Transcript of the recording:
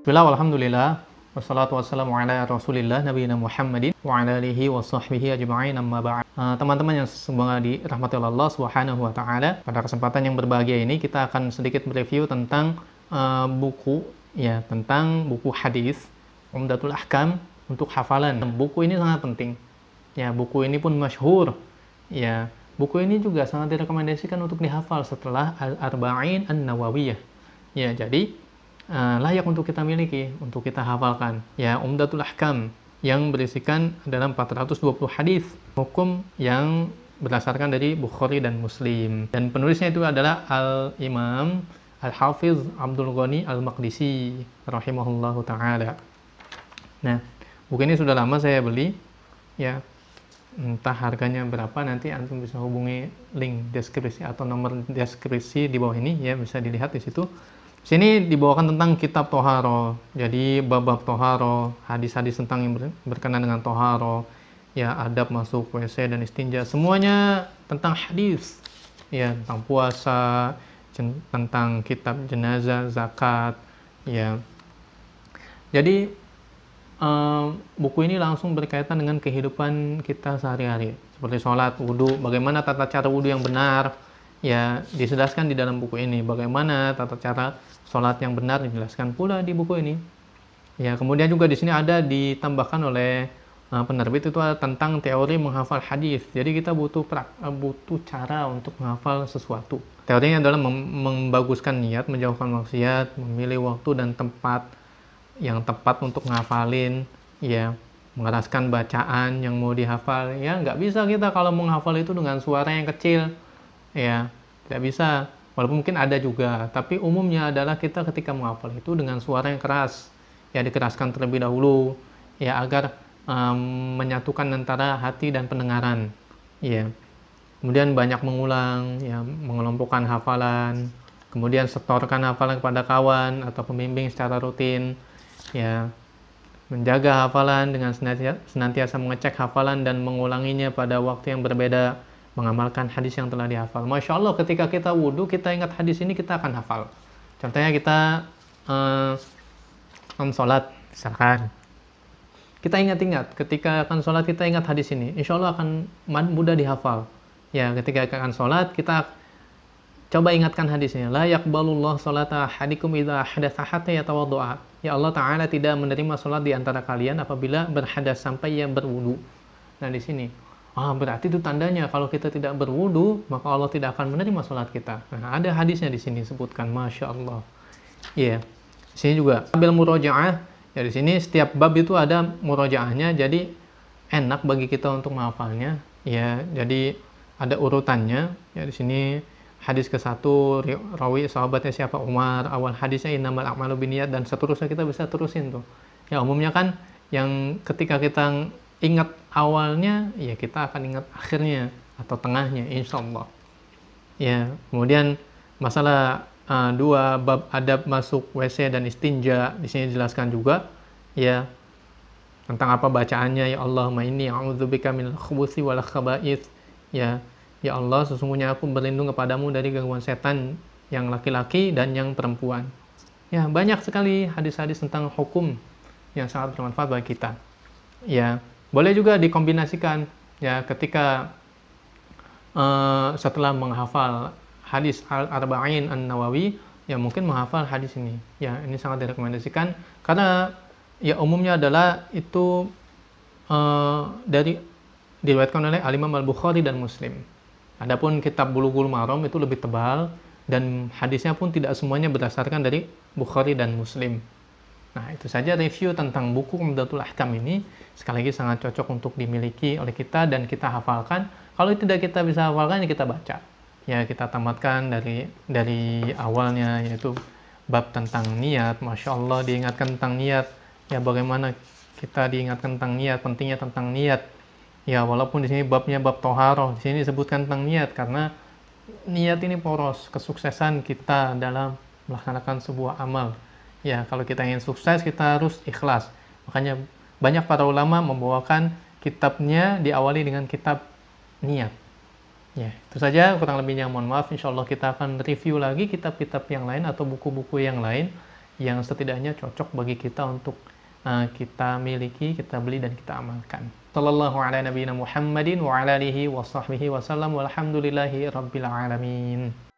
Bismillah, alhamdulillah, wassalatu wassalamu ala rasulillah, nabiyina Muhammadin, wa ala alihi wa sahbihi ajma'in, amma ba'd. Teman-teman yang semoga dirahmati oleh Allah subhanahu wa ta'ala, pada kesempatan yang berbahagia ini, kita akan sedikit mereview tentang tentang buku hadis, Umdatul Ahkam, untuk hafalan. Buku ini sangat penting. Ya, buku ini pun masyhur. Ya, buku ini juga sangat direkomendasikan untuk dihafal setelah Al-Arba'in An-Nawawiyah. Ya, jadi layak untuk kita miliki, untuk kita hafalkan. Ya, Umdatul Ahkam yang berisikan dalam 420 hadis hukum yang berdasarkan dari Bukhari dan Muslim. Dan penulisnya itu adalah Al-Imam Al-Hafiz Abdul Ghani Al-Maqdisi rahimahullahu ta'ala. Nah, buku ini sudah lama saya beli. Ya, entah harganya berapa, nanti antum bisa hubungi link deskripsi atau nomor deskripsi di bawah ini, ya, bisa dilihat di situ. Sini dibawakan tentang kitab toharo, jadi bab-bab toharo, hadis-hadis tentang yang berkenaan dengan toharo, ya, adab masuk WC dan istinja, semuanya tentang hadis, ya, tentang puasa, tentang kitab jenazah, zakat, ya. Jadi buku ini langsung berkaitan dengan kehidupan kita sehari-hari, seperti sholat, wudhu, bagaimana tata cara wudhu yang benar, ya, dijelaskan di dalam buku ini. Bagaimana tata cara sholat yang benar dijelaskan pula di buku ini. Ya, kemudian juga di sini ada ditambahkan oleh penerbit itu tentang teori menghafal hadis. Jadi kita butuh cara untuk menghafal sesuatu. Teorinya adalah membaguskan niat, menjauhkan maksiat, memilih waktu dan tempat yang tepat untuk ngafalin, ya, mengeraskan bacaan yang mau dihafal. Ya, nggak bisa kita kalau menghafal itu dengan suara yang kecil, ya, tidak bisa. Walaupun mungkin ada juga, tapi umumnya adalah kita ketika menghafal itu dengan suara yang keras, ya, dikeraskan terlebih dahulu, ya, agar menyatukan antara hati dan pendengaran, ya. Kemudian banyak mengulang, ya, mengelompokkan hafalan, kemudian setorkan hafalan kepada kawan atau pembimbing secara rutin, ya, menjaga hafalan dengan senantiasa mengecek hafalan dan mengulanginya pada waktu yang berbeda, mengamalkan hadis yang telah dihafal. Masya Allah, ketika kita wudhu, kita ingat hadis ini, kita akan hafal. Contohnya kita sholat, misalkan kita ingat-ingat, ketika akan sholat kita ingat hadis ini, insya Allah akan mudah dihafal. Ya, ketika akan sholat, kita coba ingatkan hadisnya. La yaqbalullah sholata ahadikum idza ahdatsa hatta yatawaddoa. Ya, Allah Ta'ala tidak menerima sholat di antara kalian apabila berhadas sampai ia berwudu. Nah, di sini, berarti itu tandanya kalau kita tidak berwudu, maka Allah tidak akan menerima sholat kita. Nah, ada hadisnya di sini sebutkan, Masya Allah. Iya, di sini juga bil murojaah. Ya, di sini setiap bab itu ada murojaahnya, jadi enak bagi kita untuk menghafalnya. Ya, jadi ada urutannya. Ya, di sini hadis ke-1, rawi sahabatnya siapa, Umar, awal hadisnya innamal a'malu binniyat, dan seterusnya kita bisa terusin tuh. Ya, umumnya kan yang ketika kita ingat awalnya, ya, kita akan ingat akhirnya atau tengahnya, insya Allah. Ya, kemudian masalah 2 bab adab masuk WC dan istinja, di sini dijelaskan juga, ya, tentang apa bacaannya. Ya Allahumma inni a'udzubika minal khubuthi wal khaba'ith. Ya Allah, sesungguhnya aku berlindung kepadamu dari gangguan setan yang laki-laki dan yang perempuan. Ya, banyak sekali hadis-hadis tentang hukum yang sangat bermanfaat bagi kita. Ya, boleh juga dikombinasikan, ya, ketika setelah menghafal hadis Al-Arba'in An-Nawawi, ya, mungkin menghafal hadis ini. Ya, ini sangat direkomendasikan karena, ya, umumnya adalah itu diriwayatkan oleh Al-Imam Al-Bukhari dan Muslim. Adapun kitab Bulughul Maram itu lebih tebal dan hadisnya pun tidak semuanya berdasarkan dari Bukhari dan Muslim. Nah, itu saja review tentang buku Umdatul Ahkam ini. Sekali lagi sangat cocok untuk dimiliki oleh kita dan kita hafalkan. Kalau tidak kita bisa hafalkan, ya, kita baca. Ya, kita tamatkan dari awalnya, yaitu bab tentang niat. Masya Allah, diingatkan tentang niat. Ya, bagaimana kita diingatkan tentang niat, pentingnya tentang niat. Ya, walaupun di sini babnya bab toharoh, di sini disebutkan tentang niat karena niat ini poros kesuksesan kita dalam melaksanakan sebuah amal. Ya, kalau kita ingin sukses, kita harus ikhlas. Makanya banyak para ulama membawakan kitabnya diawali dengan kitab niat. Ya, itu saja, kurang lebihnya mohon maaf. Insya Allah kita akan review lagi kitab-kitab yang lain atau buku-buku yang lain yang setidaknya cocok bagi kita untuk kita miliki, kita beli dan kita amalkan. Sallallahu ala nabiyina Muhammadin wa ala alihi wa sahbihi wa sallam walhamdulillahi rabbil alamin.